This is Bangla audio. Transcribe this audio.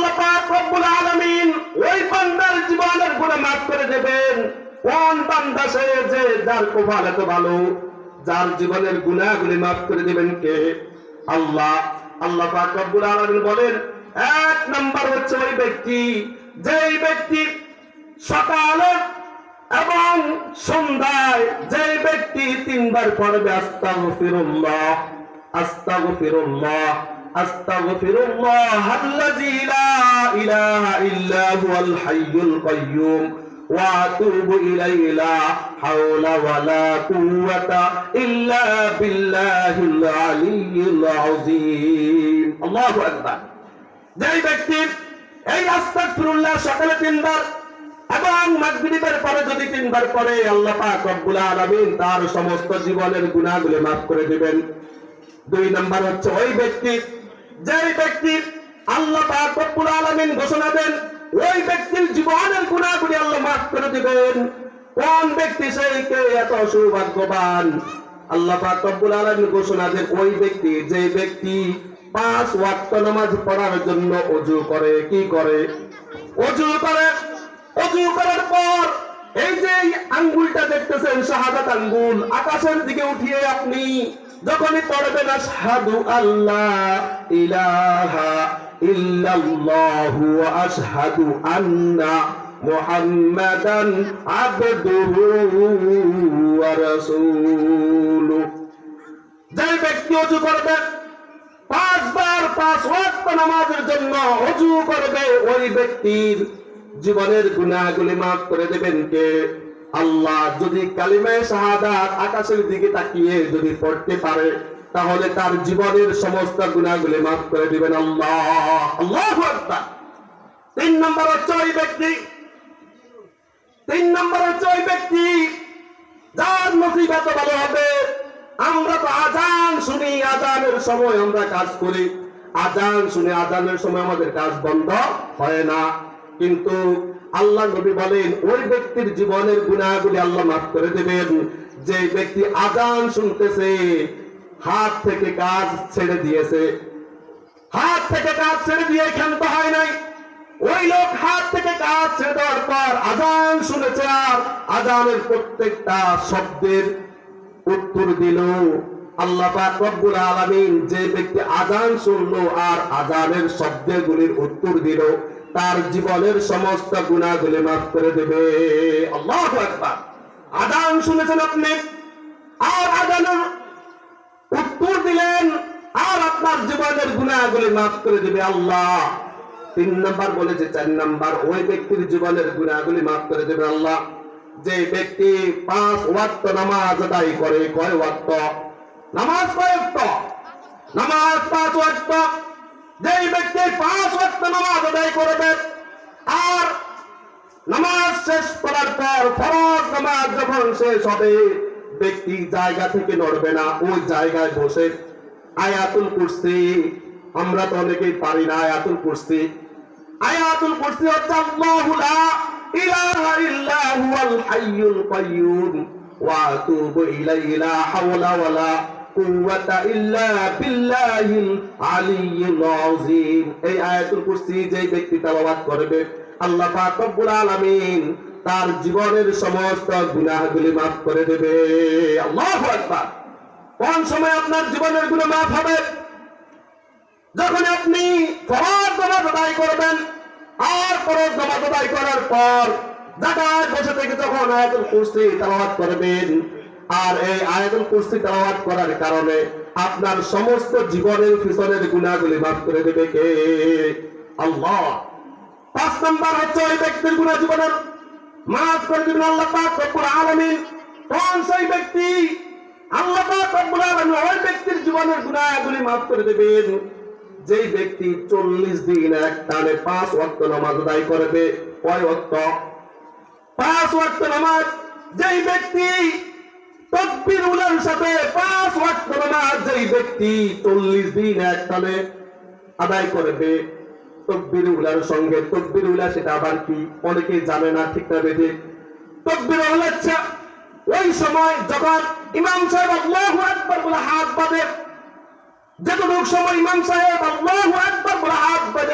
আল্লাহ পাক রব্বুল আলামিন ওই বান্দার জীবনের গুনাহ মাফ করে দেবেন। কোন বান্দা সে যে যার কপাল এত ভালো, যার জীবনের গুনাহগুলি মাফ করে দিবেন কে? আল্লাহ। আল্লাহ পাক রব্বুল আলামিন বলেন, এক নাম্বার হচ্ছে ওই ব্যক্তি, যেই ব্যক্তি সকালে এবং সন্ধ্যায় যে ব্যক্তি তিনবার পড়বে আস্তাগফিরুল্লাহ আস্তাগফিরুল্লাহ আস্তাগফিরুল্লাহ আল্লাযী লা ইলাহা ইল্লা হুয়াল হাইয়ুল কাইয়্যুম ওয়া আতুবু ইলাইহি লা হাওলা ওয়ালা কুওয়াতা ইল্লা বিল্লাহিল আলিয়্যিল আযীম। আল্লাহু আকবার। যে ব্যক্তি এই আস্তাগফিরুল্লাহ সকালে তিনবার এবং মাগরিবের পরে যদি তিনবার পড়ে, আল্লাহ পাক রব্বুল আলামিন তার সমস্ত জীবনের গুনাহগুলো মাফ করে দিবেন। দুই নাম্বার হচ্ছে ওই ব্যক্তি, যে ব্যক্তি আল্লাহ পাক রব্বুল আলামিন ঘোষণা দেন ওই ব্যক্তির জীবনের গুনাহগুলো আল্লাহ মাফ করে দিবেন। কোন ব্যক্তি সেই কে এত সৌভাগ্যবান? আল্লাহ পাক রব্বুল আলামিন ঘোষণা দেন ওই ব্যক্তি, যে ব্যক্তি 5 ওয়াক্ত নামাজ পড়ার জন্য ওযু করে। কি করে? ওযু করে। ওযু করার পর এই যে আঙ্গুলটা দেখতেছেন শাহাদাত আঙ্গুল, আকাশের দিকে উঠিয়ে আপনি যখনই পড়বেন আশহাদু আল্লা ইলাহা ইল্লাল্লাহু ওয়া আশহাদু আন্না মুহাম্মাদান আবদুহু ওয়া রাসূলুহু, যে ব্যক্তি ওযু করবে 5 বার 5 ওয়াক্ত নামাজের জন্য ওযু করবে, ওই ব্যক্তির জীবনের গুনাহগুলি মাফ করে দেবেন কে? আল্লাহ। যদি কালিমায়ে শাহাদাত আকাশের দিকে তাকিয়ে যদি পড়তে পারে, তাহলে তার জীবনের সমস্ত গুনাহগুলি মাফ করে দিবেন আল্লাহ। আল্লাহু আকবার। 3 নম্বর হচ্ছে ওই ব্যক্তি, 3 নম্বর হচ্ছে ওই ব্যক্তি যার মুসিবত ভালো হবে। আমরা তো আজান শুনি, আজানের সময় আমরা কাজ করি, আজান শুনে আজানের সময় আমাদের কাজ বন্ধ হয় না, কিন্তু আল্লাহ নবী বলেন ওই ব্যক্তির জীবনের গুনাহগুলি আল্লাহ মাফ করে দেবেন। যে ব্যক্তি আজান শুনতেছে, হাত থেকে কাজ ছেড়ে দিয়েছে, হাত থেকে কাজ ছেড়ে দিয়ে ক্ষান্ত হয় নাই, ওই লোক হাত থেকে কাজ ছেড়ে দেওয়ার পর আজান শুনেছে আর আজানের প্রত্যেকটা শব্দের উত্তর দিল। আল্লাহ পাক রব্বুল আলামিন যে ব্যক্তি আজান শুনলো আর আজানের শব্দগুলির উত্তর দিল, তার জীবনের সমস্ত গুনাহগুলি মাফ করে দেবে। আল্লাহু আকবার। আজান শুনেছেন আপনি আর আজানের উত্তর দিলেন আর আপনার জীবনের গুনাহগুলি মাফ করে দেবে আল্লাহ। 3 নাম্বার বলেছে, 4 নাম্বার ওই ব্যক্তির জীবনের গুনাহগুলি মাফ করে দেবে আল্লাহ। যে ব্যক্তি 5 ওয়াক্ত নামাজ আদায় করে। কয় ওয়াক্ত নামাজ? কয় ওয়াক্ত নামাজ? 5 ওয়াক্ত। যেই ব্যক্তি 5 ওয়াক্ত নামাজ আদায় করবে আর নামাজ শেষ করার পর ফরজ নামাজ যখন শেষ হবে, ব্যক্তি জায়গা থেকে নড়বে না, ওই জায়গায় বসে আয়াতুল কুরসি, আমরা তো অনেকেই পারি না আয়াতুল কুরসি। আয়াতুল কুরসি হচ্ছে আল্লাহু লা ইলাহা ইল্লা হুয়াল হাইয়ুল কাইয়্যুম ওয়া আতুবু ইলাইহি লা হাওলা ওয়ালা কুওয়াতা ইল্লা বিল্লাহিল আলিয়্যিল আযীম। এই আয়াতুল কুরসি যে ব্যক্তি তেলাওয়াত করবে, আল্লাহ পাক রব্বুল আলামিন তার জীবনের সমস্ত গুনাহগুলি মাফ করে দেবে। আল্লাহু আকবার। কোন সময় আপনার জীবনের গুনাহ মাফ হবে? যখন আপনি ফরজ নামাজ আদায় করবেন আর ফরজ নামাজ আদায় করার পর জায়গায় বসে থেকে যখন আয়াতুল কুরসি তেলাওয়াত করবেন, আর এই আয়াতুল কুরসি তেলাওয়াত করার কারণে আপনার সমস্ত জীবনের পিছনের গুনাহগুলি মাফ করে দেবে কে? আল্লাহ। 5 নাম্বার হচ্ছে ওই ব্যক্তির গুনাহ জীবনের মাফ করে দিবেন আল্লাহ পাক রব্বুল আলামিন। কোন সেই ব্যক্তি? আল্লাহ পাক রব্বুল আলামিন ওই ব্যক্তির জীবনের গুনাহগুলি মাফ করে দেবেন যেই ব্যক্তি 40 দিন এক টানে 5 ওয়াক্ত নামাজ আদায় করবে। কয় ওয়াক্ত? 5 ওয়াক্ত নামাজ। যেই ব্যক্তি তাকবীরুলের সাথে 5 ওয়াক্ত নামাজ যেই ব্যক্তি 40 দিন এক টানে আদায় করবে, তাকবীরুলের সঙ্গে তাকবীরুল সেটা আবার কি অনেকেই জানে না, ঠিক না বেঠিক? তাকবীরুল হচ্ছে ওই সময় যখন ইমাম সাহেব আল্লাহু আকবার বলে হাত বাঁধে, যতটুকু সময় ইমাম সাহেব আল্লাহু আকবার বলে হাত বাঁধে